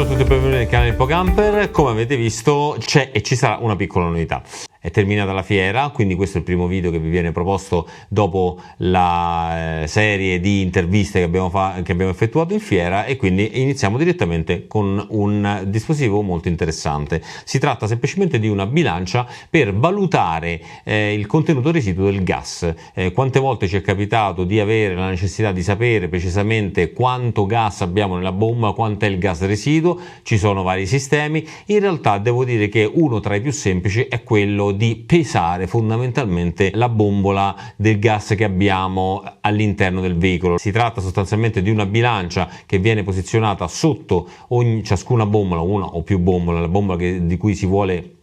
Buongiorno a tutti e benvenuti nel canale InfoCamper. Come avete visto c'è e ci sarà una piccola novità. È terminata la fiera, quindi questo è il primo video che vi viene proposto dopo la serie di interviste che abbiamo effettuato in fiera, e quindi iniziamo direttamente con un dispositivo molto interessante. Si tratta semplicemente di una bilancia per valutare il contenuto residuo del gas. Quante volte ci è capitato di avere la necessità di sapere precisamente quanto gas abbiamo nella bomba, quanto è il gas residuo. Ci sono vari sistemi. In realtà devo dire che uno tra i più semplici è quello di pesare fondamentalmente la bombola del gas che abbiamo all'interno del veicolo. Si tratta sostanzialmente di una bilancia che viene posizionata sotto ciascuna bombola, una o più bombole, la bombola di cui si vuole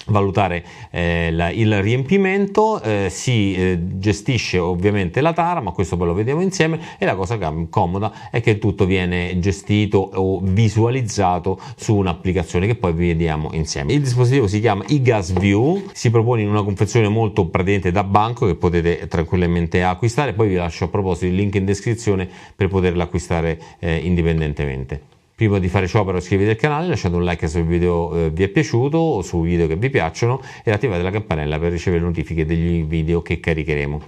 valutare il riempimento. Si gestisce ovviamente la tara, ma questo poi lo vediamo insieme, e la cosa comoda è che tutto viene gestito o visualizzato su un'applicazione che poi vediamo insieme. Il dispositivo si chiama iGasView, si propone in una confezione molto praticamente da banco che potete tranquillamente acquistare. Poi vi lascio a proposito il link in descrizione per poterlo acquistare indipendentemente. Prima di fare ciò però iscrivetevi al canale, lasciate un like se il video vi è piaciuto o su video che vi piacciono, e attivate la campanella per ricevere notifiche degli video che caricheremo.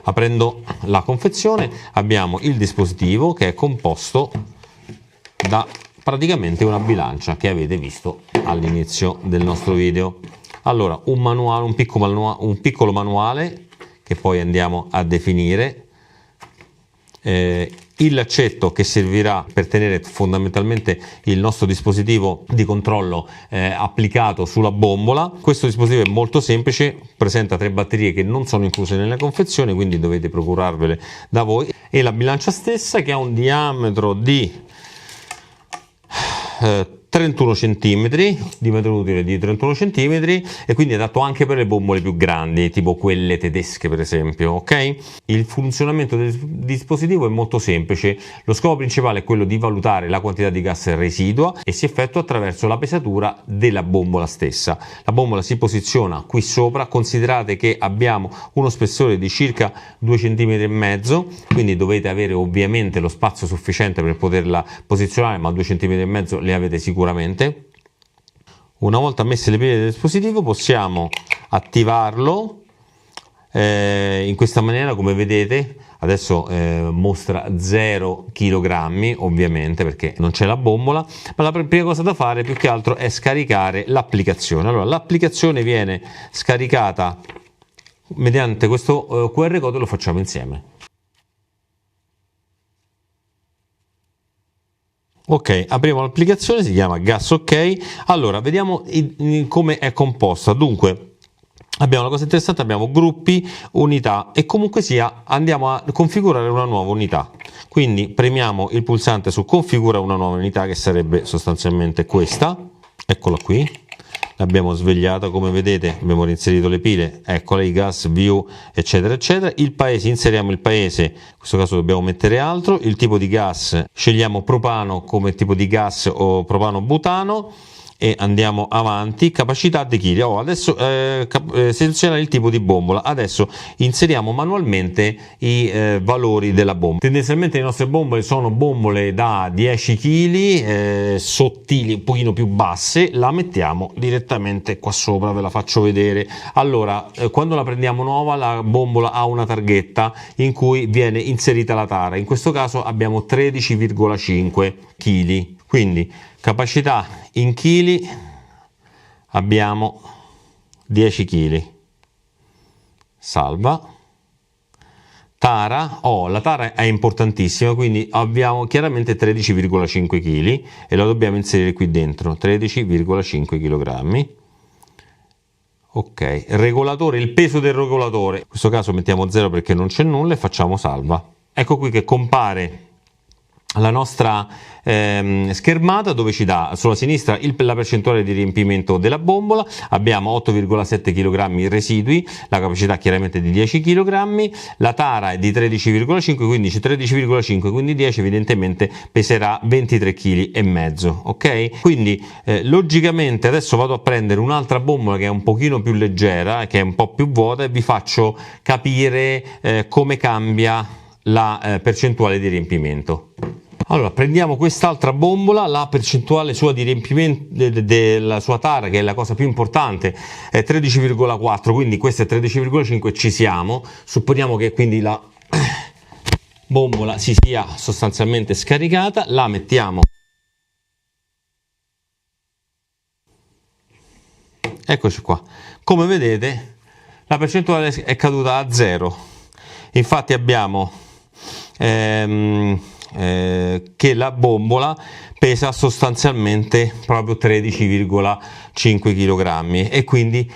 Aprendo la confezione abbiamo il dispositivo che è composto da praticamente una bilancia che avete visto all'inizio del nostro video. Allora, un manuale, un piccolo manuale che poi andiamo a definire. Il laccetto che servirà per tenere fondamentalmente il nostro dispositivo di controllo applicato sulla bombola. Questo dispositivo è molto semplice, presenta 3 batterie che non sono incluse nella confezione, quindi dovete procurarvele da voi, e la bilancia stessa che ha un diametro di 31 cm, diametro utile di 31 cm, e quindi è adatto anche per le bombole più grandi, tipo quelle tedesche per esempio, ok? Il funzionamento del dispositivo è molto semplice. Lo scopo principale è quello di valutare la quantità di gas residua e si effettua attraverso la pesatura della bombola stessa. La bombola si posiziona qui sopra. Considerate che abbiamo uno spessore di circa 2,5 cm, quindi dovete avere ovviamente lo spazio sufficiente per poterla posizionare, ma 2,5 cm li avete sicuramente. Una volta messe le pile del dispositivo possiamo attivarlo in questa maniera. Come vedete adesso mostra 0 kg ovviamente perché non c'è la bombola, ma la prima cosa da fare più che altro è scaricare l'applicazione. Allora, l'applicazione viene scaricata mediante questo QR code, lo facciamo insieme. Ok, apriamo l'applicazione, si chiama Gas OK. Allora, vediamo come è composta. Dunque, abbiamo una cosa interessante, abbiamo gruppi, unità, e comunque sia andiamo a configurare una nuova unità. Quindi premiamo il pulsante su configura una nuova unità, che sarebbe sostanzialmente questa. Eccola qui. L'abbiamo svegliata, come vedete abbiamo reinserito le pile, eccola, i gas view eccetera eccetera. Il paese, inseriamo il paese, in questo caso dobbiamo mettere altro. Il tipo di gas, scegliamo propano come tipo di gas o propano butano e andiamo avanti. Capacità di chili. Adesso selezionare il tipo di bombola. Adesso inseriamo manualmente i valori della bombola. Tendenzialmente le nostre bombole sono bombole da 10 kg, sottili, un pochino più basse. La mettiamo direttamente qua sopra, ve la faccio vedere. Allora, quando la prendiamo nuova, la bombola ha una targhetta in cui viene inserita la tara. In questo caso abbiamo 13,5 kg. Quindi capacità in chili abbiamo 10 kg. Salva. Tara, la tara è importantissima, quindi abbiamo chiaramente 13,5 kg e la dobbiamo inserire qui dentro, 13,5 kg. Ok, regolatore, il peso del regolatore, in questo caso mettiamo 0 perché non c'è nulla, e facciamo salva. Ecco qui che compare la nostra schermata, dove ci dà sulla sinistra la percentuale di riempimento della bombola. Abbiamo 8,7 kg residui, la capacità chiaramente di 10 kg, la tara è di 13,5, quindi c'è 13,5, quindi 10 evidentemente peserà 23,5 kg, ok? Quindi logicamente adesso vado a prendere un'altra bombola che è un pochino più leggera, che è un po' più vuota, e vi faccio capire come cambia la percentuale di riempimento. Allora, prendiamo quest'altra bombola, la percentuale sua di riempimento della sua tara, che è la cosa più importante, è 13,4, quindi questa è 13,5, ci siamo. Supponiamo che quindi la bombola si sia sostanzialmente scaricata, la mettiamo. Eccoci qua. Come vedete, la percentuale è caduta a 0. Infatti abbiamo che la bombola pesa sostanzialmente proprio 13,5 kg e quindi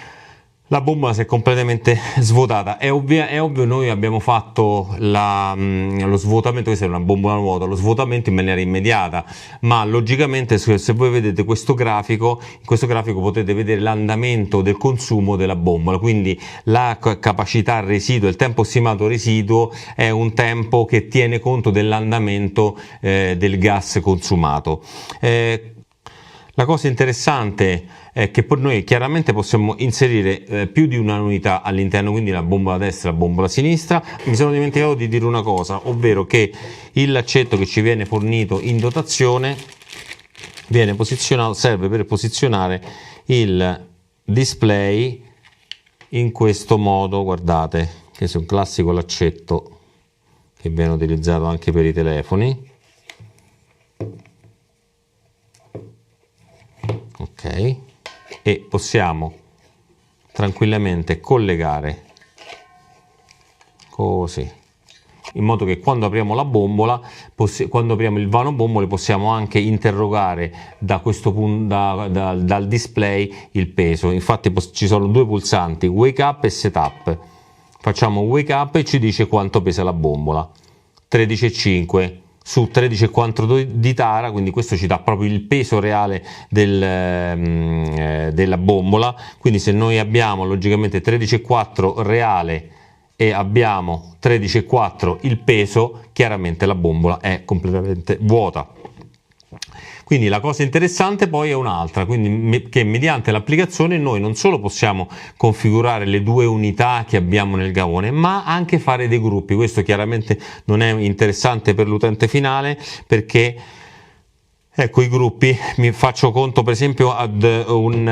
la bombola si è completamente svuotata. È ovvio, noi abbiamo fatto lo svuotamento, questa è una bombola vuota, lo svuotamento in maniera immediata, ma logicamente se voi vedete questo grafico, in questo grafico potete vedere l'andamento del consumo della bombola, quindi la capacità residuo, il tempo stimato residuo è un tempo che tiene conto dell'andamento del gas consumato. La cosa interessante è che poi noi chiaramente possiamo inserire più di una unità all'interno, quindi la bombola destra e la bombola sinistra. Mi sono dimenticato di dire una cosa, ovvero che il laccetto che ci viene fornito in dotazione viene posizionato, serve per posizionare il display in questo modo. Guardate, che è un classico laccetto che viene utilizzato anche per i telefoni. Ok, e possiamo tranquillamente collegare così, in modo che quando apriamo la bombola, quando apriamo il vano bombole, possiamo anche interrogare da questo punto, dal display, il peso. Infatti ci sono due pulsanti, wake up e setup. Facciamo wake up e ci dice quanto pesa la bombola, 13,5 su 13,4 di tara, quindi questo ci dà proprio il peso reale della bombola. Quindi se noi abbiamo logicamente 13,4 reale e abbiamo 13,4 il peso, chiaramente la bombola è completamente vuota. Quindi la cosa interessante poi è un'altra, quindi che mediante l'applicazione noi non solo possiamo configurare le due unità che abbiamo nel gavone, ma anche fare dei gruppi. Questo chiaramente non è interessante per l'utente finale, perché ecco, i gruppi, mi faccio conto per esempio ad un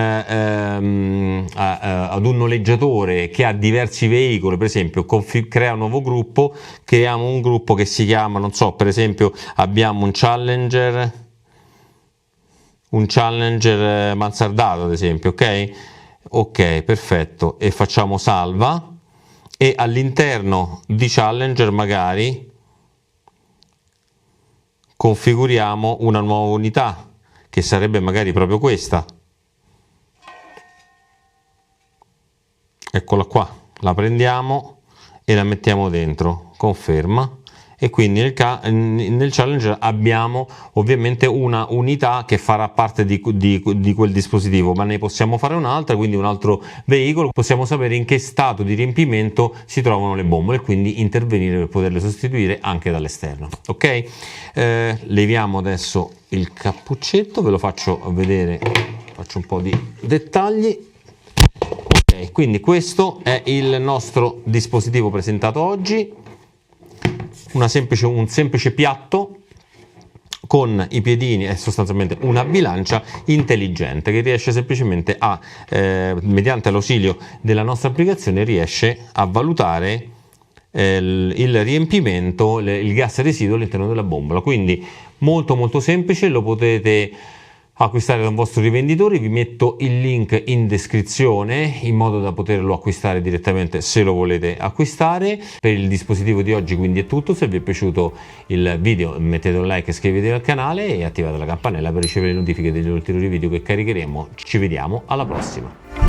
noleggiatore che ha diversi veicoli, per esempio crea un nuovo gruppo, creiamo un gruppo che si chiama, non so, per esempio abbiamo un Challenger mansardato, ad esempio, ok, perfetto, e facciamo salva, e all'interno di Challenger magari configuriamo una nuova unità che sarebbe magari proprio questa. Eccola qua, la prendiamo e la mettiamo dentro, conferma, e quindi nel Challenger abbiamo ovviamente una unità che farà parte di quel dispositivo, ma ne possiamo fare un'altra, quindi un altro veicolo. Possiamo sapere in che stato di riempimento si trovano le bombole e quindi intervenire per poterle sostituire anche dall'esterno. Ok, leviamo adesso il cappuccetto, ve lo faccio vedere, faccio un po' di dettagli. Ok, quindi questo è il nostro dispositivo presentato oggi. Un semplice piatto con i piedini, è sostanzialmente una bilancia intelligente che riesce semplicemente a, mediante l'ausilio della nostra applicazione, riesce a valutare il riempimento, il gas residuo all'interno della bombola. Quindi molto semplice, lo potete acquistare da un vostro rivenditore. Vi metto il link in descrizione in modo da poterlo acquistare direttamente se lo volete acquistare. Per il dispositivo di oggi quindi è tutto. Se vi è piaciuto il video mettete un like, iscrivetevi al canale e attivate la campanella per ricevere le notifiche degli ulteriori video che caricheremo. Ci vediamo alla prossima.